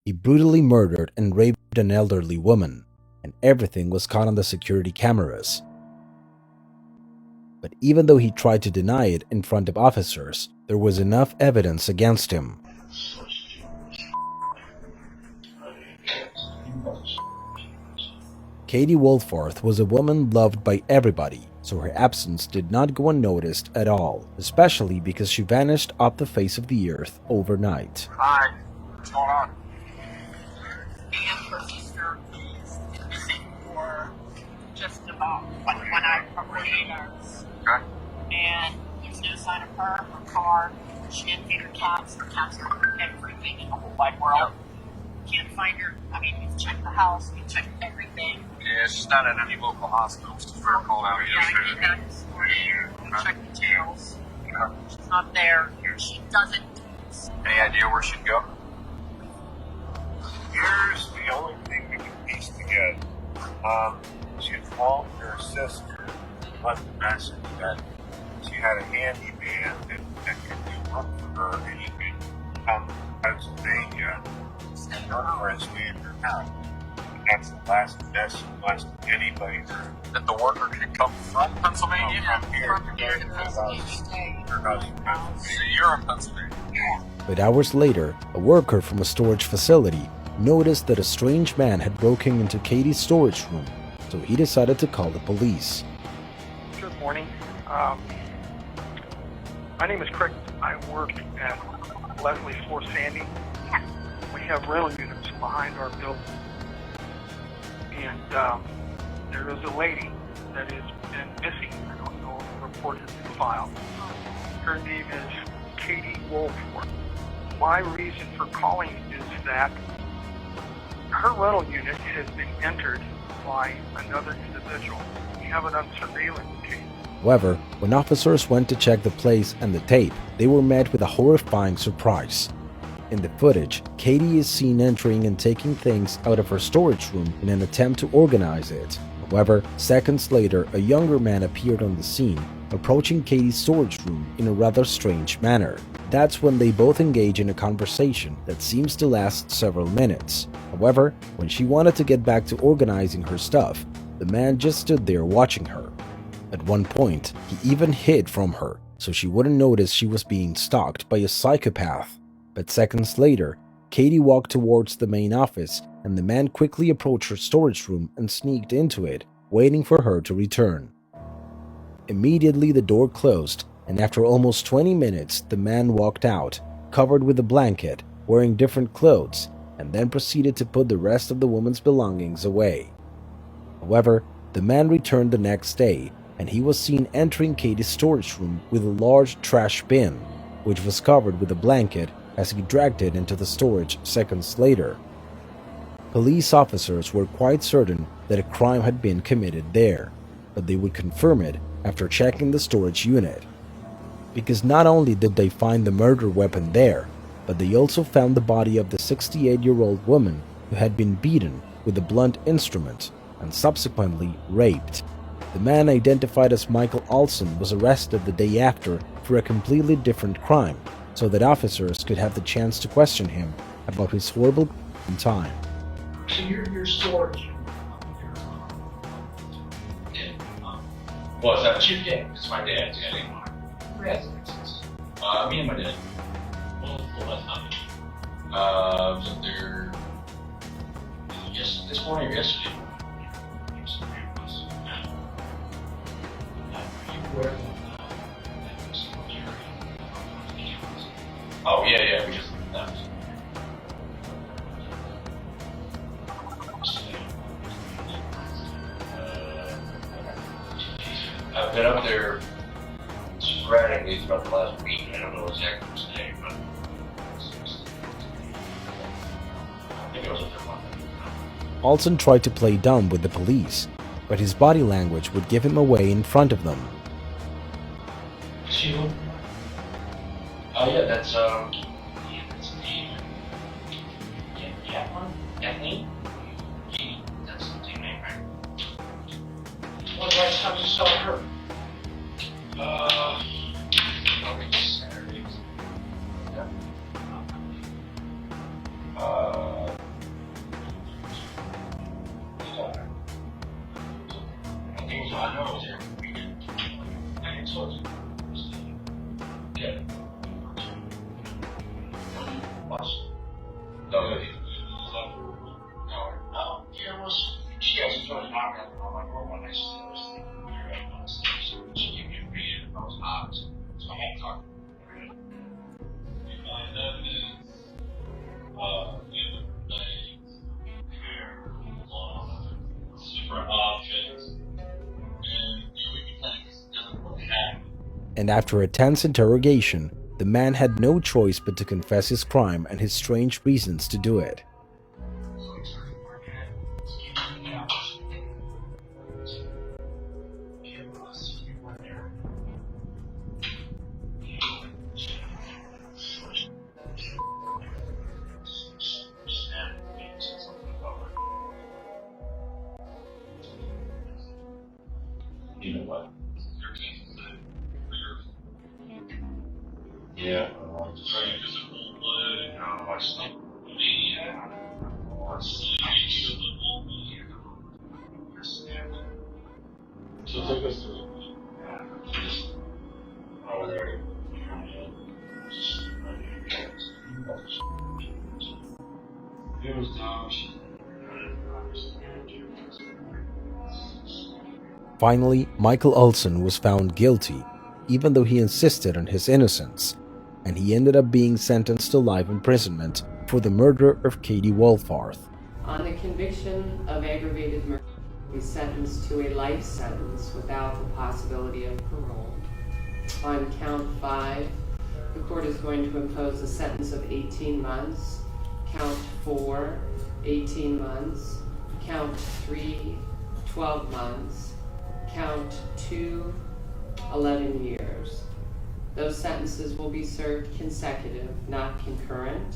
he brutally murdered and raped an elderly woman, and everything was caught on the security cameras. But even though he tried to deny it in front of officers, there was enough evidence against him. Katie Wolforth was a woman loved by everybody, so her absence did not go unnoticed at all, especially because she vanished off the face of the earth overnight. Hi, what's going on? And her sister is missing for just about 48 hours. Okay. And there's no sign of her car. She didn't feed her cats. Her cats are everything in the whole wide world. Can't find her. I mean, we've checked the house, we've checked everything. Yeah, she's not at any local hospitals. She's very cold out Yeah, I yesterday. came back this morning. We checked the tails. Yeah. She's not there. She doesn't. Any idea where she'd go? Here's the only thing we can piece together. She had called her sister, left a message that she had a handyman that could do work for her, and he could come to Pennsylvania and work for his way in her house. And that's the last message anybody heard. That the worker could come from Pennsylvania? From here From here to Pennsylvania State. her house in Pennsylvania. So you're in Pennsylvania? But hours later, a worker from a storage facility noticed that a strange man had broken into Katie's storage room, so he decided to call the police. Good morning. My name is Craig. I work at Leslie's Floor Sandy. We have rental units behind our building. And there is a lady that has been missing. I don't know if reported in the file. Her name is Katie Wolforth. My reason for calling is that her rental unit has been entered by another individual. We have it on surveillance tape. However, when officers went to check the place and the tape, they were met with a horrifying surprise. In the footage, Katie is seen entering and taking things out of her storage room in an attempt to organize it. However, seconds later, a younger man appeared on the scene, approaching Katie's storage room in a rather strange manner. That's when they both engage in a conversation that seems to last several minutes. However, when she wanted to get back to organizing her stuff, the man just stood there watching her. At one point, he even hid from her, so she wouldn't notice she was being stalked by a psychopath. But seconds later, Katie walked towards the main office, and the man quickly approached her storage room and sneaked into it, waiting for her to return. Immediately the door closed, and after almost 20 minutes, the man walked out, covered with a blanket, wearing different clothes, and then proceeded to put the rest of the woman's belongings away. However, the man returned the next day, and he was seen entering Katie's storage room with a large trash bin, which was covered with a blanket as he dragged it into the storage seconds later. Police officers were quite certain that a crime had been committed there, but they would confirm it after checking the storage unit. Because not only did they find the murder weapon there, but they also found the body of the 68-year-old woman who had been beaten with a blunt instrument and subsequently raped. The man identified as Michael Olson was arrested the day after for a completely different crime, so that officers could have the chance to question him about his horrible time. So your storage. Well, is that Your dad. it's my dad's, yeah. Residences. Me and my dad. Well, that's not. So they're this morning or yesterday. Oh yeah, we just left. I've been up there sporadically throughout the last week. I don't know exactly what's today, but I think I was up there Monday. Olson tried to play dumb with the police, but his body language would give him away in front of them. Sheila. Yeah, that's Yeah, that's Steve. Yeah, Kathleen. that's the team name, right? When's the last time you saw her? Probably Saturday. Yeah. I know it was there. I told you. Yeah. Watch. No, no, no, yeah, well, she actually tried to knock on my door when I was downstairs. She gave me a read and I was hot. So I won't talk to her. You find evidence, the other day, hair, long, super objects, and we can kind of doesn't look happy. And after a tense interrogation, the man had no choice but to confess his crime and his strange reasons to do it. You know what? Yeah. I sleep. So take us through it. Oh, there. It was down. Finally, Michael Olson was found guilty, even though he insisted on his innocence, and he ended up being sentenced to life imprisonment for the murder of Katie Wolfarth. On the conviction of aggravated murder, he was sentenced to a life sentence without the possibility of parole. On count 5, the court is going to impose a sentence of 18 months. Count 4, 18 months. Count 3, 12 months. Count 2, 11 years. Those sentences will be served consecutive, not concurrent,